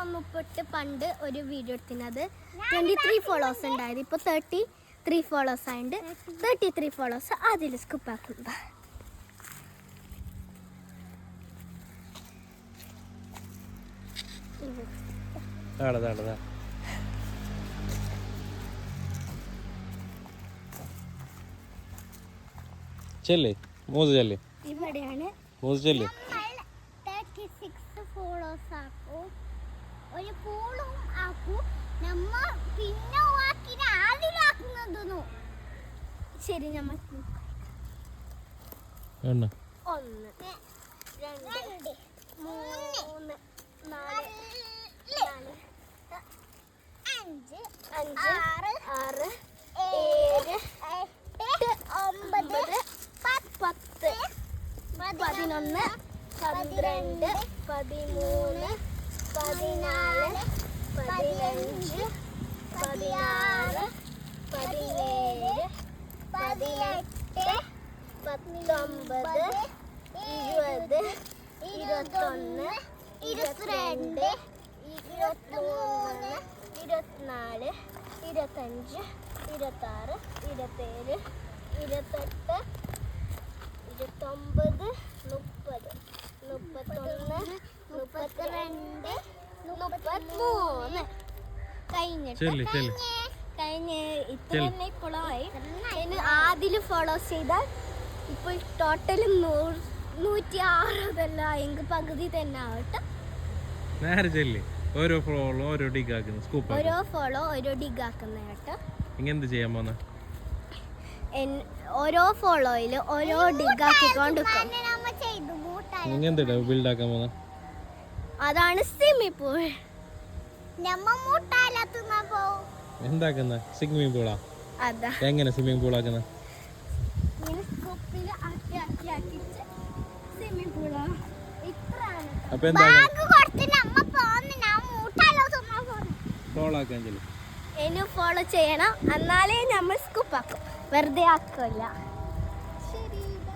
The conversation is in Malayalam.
വന്നപ്പോട്ട് പണ്ട് ഒരു വീഡിയോ എടുത്തിനത് 23 ഫോളോവേഴ്സ് ഉണ്ടായത്. ഇപ്പോൾ 33 ഫോളോവേഴ്സ് ആയിട്ട് 33 ഫോളോവേഴ്സ് അതിൽ സ്കിപ്പാക്കും. ഇവിടെയാണ് 36 ഫോളോവേഴ്സ് ആക്കും. ഒരു പൂളും ആക്കും. നമ്മ പിന്നെ ആദിലാക്കുന്നതെന്നു ശരി. നമ്മ 1 2 3 4 5 6 7 8 9 10 11 12 13 14 15 16 17 18 19 20 21 22 23 24 25 26 27 28 29 30 31 32 33 കഴിഞ്ഞ ഇത്ര തന്നെ ഇപ്പോഴായി. അതിന് ആദ്യം ഫോളോ ചെയ്താൽ ഇപ്പോൾ ടോട്ടൽ 106 എങ്കിൽ പകുതി തന്നെ ആവട്ടെ. ഓരോ ഫോളോ ഓരോ ഡിഗ് ആക്കുന്ന കേട്ടോ. എന്ത് ചെയ്യാൻ പോന്ന ഓരോ ഫോളോയില് ഓരോ ഡിഗ് ആക്കിക്കൊണ്ടിരിക്കും. അതാണ് സ്വിമ്മിംഗ് പൂൾ. എന്താക്കുന്ന സ്വിമ്മിംഗ് പൂളാ? എങ്ങനെ സ്വിമ്മിംഗ് പൂൾ ആക്കുന്ന? അപ്പൊ എന്താ ഫോളോ ചെയ്യണം, എന്നാലേ നമ്മൾ സ്കൂപ്പ് ആക്കും, വെറുതെ ആക്കില്ല. ശരി.